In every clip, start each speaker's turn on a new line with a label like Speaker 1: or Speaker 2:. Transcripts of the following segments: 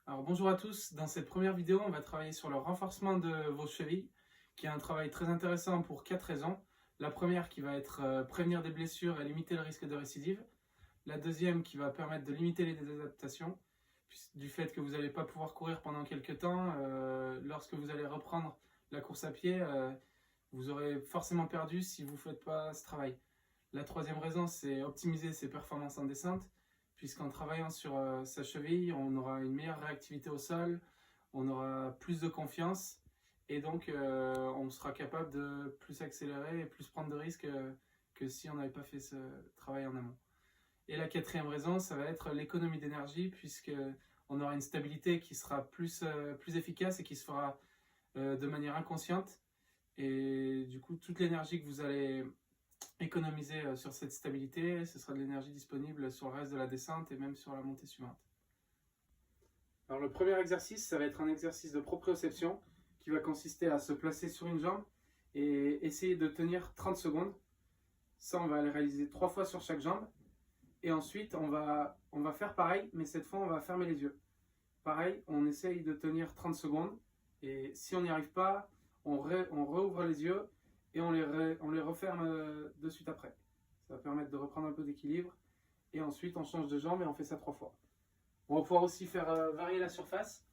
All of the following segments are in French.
Speaker 1: Alors bonjour à tous, dans cette première vidéo on va travailler sur le renforcement de vos chevilles, qui est un travail très intéressant pour 4 raisons. La première qui va être prévenir des blessures et limiter le risque de récidive. La deuxième qui va permettre de limiter les désadaptations, du fait que vous n'allez pas pouvoir courir pendant quelques temps. Lorsque vous allez reprendre la course à pied, vous aurez forcément perdu si vous ne faites pas ce travail. La troisième raison, c'est optimiser ses performances en descente, puisqu'en travaillant sur sa cheville, on aura une meilleure réactivité au sol, on aura plus de confiance, et donc on sera capable de plus accélérer et plus prendre de risques que si on n'avait pas fait ce travail en amont. Et la quatrième raison, ça va être l'économie d'énergie, puisqu'on aura une stabilité qui sera plus efficace et qui se fera de manière inconsciente. Et du coup, toute l'énergie que vous allez économiser sur cette stabilité, ce sera de l'énergie disponible sur le reste de la descente et même sur la montée suivante. Alors le premier exercice, ça va être un exercice de proprioception qui va consister à se placer sur une jambe et essayer de tenir 30 secondes. Ça, on va le réaliser 3 fois sur chaque jambe. Et ensuite, on va faire pareil, mais cette fois, on va fermer les yeux. Pareil, on essaye de tenir 30 secondes. Et si on n'y arrive pas, on rouvre les yeux et on les referme de suite après. Ça va permettre de reprendre un peu d'équilibre. Et ensuite, on change de jambe et on fait ça 3 fois. On va pouvoir aussi faire varier la surface.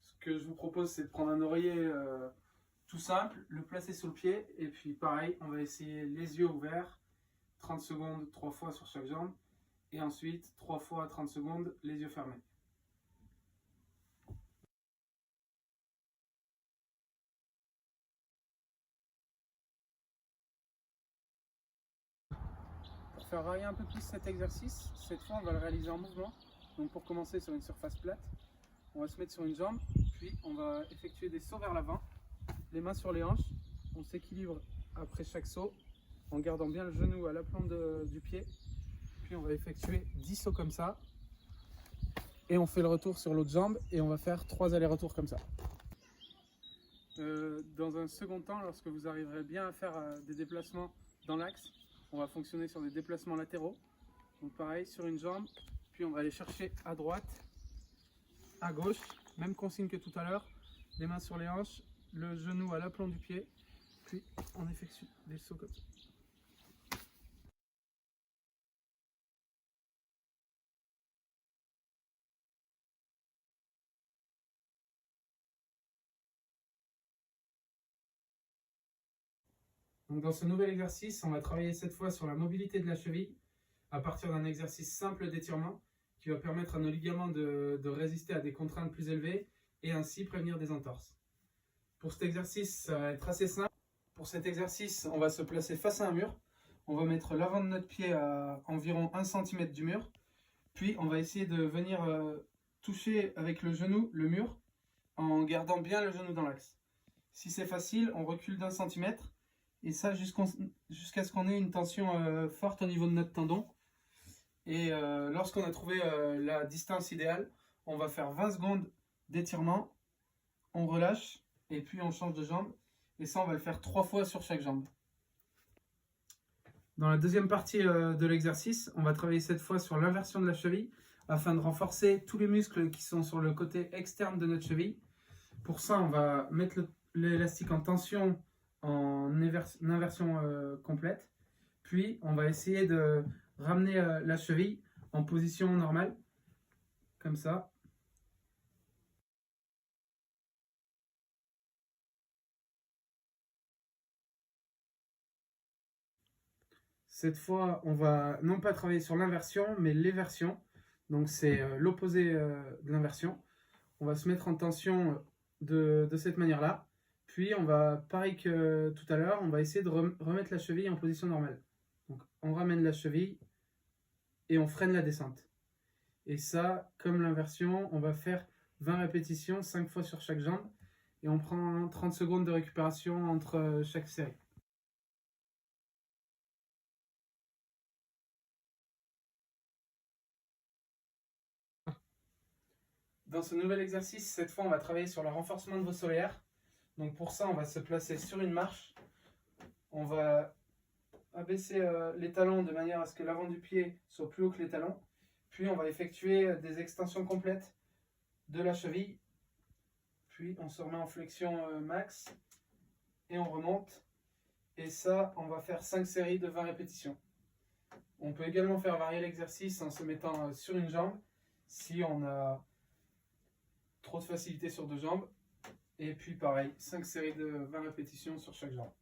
Speaker 1: Ce que je vous propose, c'est de prendre un oreiller tout simple, le placer sous le pied. Et puis pareil, on va essayer les yeux ouverts, 30 secondes, 3 fois sur chaque jambe. Et ensuite, 3 fois 30 secondes, les yeux fermés. Pour faire varier un peu plus cet exercice, cette fois on va le réaliser en mouvement. Donc pour commencer sur une surface plate, on va se mettre sur une jambe, puis on va effectuer des sauts vers l'avant, les mains sur les hanches. On s'équilibre après chaque saut en gardant bien le genou à l'aplomb du pied. Puis on va effectuer 10 sauts comme ça. Et on fait le retour sur l'autre jambe et on va faire 3 allers-retours comme ça. Dans un second temps, lorsque vous arriverez bien à faire des déplacements dans l'axe, on va fonctionner sur des déplacements latéraux. Donc pareil, sur une jambe, puis on va aller chercher à droite, à gauche, même consigne que tout à l'heure, les mains sur les hanches, le genou à l'aplomb du pied, puis on effectue des sauts comme ça. Donc dans ce nouvel exercice, on va travailler cette fois sur la mobilité de la cheville à partir d'un exercice simple d'étirement qui va permettre à nos ligaments de résister à des contraintes plus élevées et ainsi prévenir des entorses. Pour cet exercice, ça va être assez simple. Pour cet exercice, on va se placer face à un mur. On va mettre l'avant de notre pied à environ 1 cm du mur. Puis on va essayer de venir toucher avec le genou le mur en gardant bien le genou dans l'axe. Si c'est facile, on recule d'1 centimètre. Et ça jusqu'à ce qu'on ait une tension forte au niveau de notre tendon. Et lorsqu'on a trouvé la distance idéale, on va faire 20 secondes d'étirement. On relâche et puis on change de jambe. Et ça, on va le faire 3 fois sur chaque jambe. Dans la deuxième partie de l'exercice, on va travailler cette fois sur l'inversion de la cheville afin de renforcer tous les muscles qui sont sur le côté externe de notre cheville. Pour ça, on va mettre l'élastique en tension en inversion complète. Puis, on va essayer de ramener la cheville en position normale, comme ça. Cette fois, on va non pas travailler sur l'inversion, mais l'éversion. Donc, c'est l'opposé de l'inversion. On va se mettre en tension de cette manière-là. Puis, on va, pareil que tout à l'heure, on va essayer de remettre la cheville en position normale. Donc, on ramène la cheville et on freine la descente. Et ça, comme l'inversion, on va faire 20 répétitions, 5 fois sur chaque jambe. Et on prend 30 secondes de récupération entre chaque série. Dans ce nouvel exercice, cette fois, on va travailler sur le renforcement de vos solaires. Donc pour ça, on va se placer sur une marche. On va abaisser les talons de manière à ce que l'avant du pied soit plus haut que les talons. Puis on va effectuer des extensions complètes de la cheville. Puis on se remet en flexion max et on remonte. Et ça, on va faire 5 séries de 20 répétitions. On peut également faire varier l'exercice en se mettant sur une jambe si on a trop de facilité sur deux jambes. Et puis pareil, 5 séries de 20 répétitions sur chaque jambe.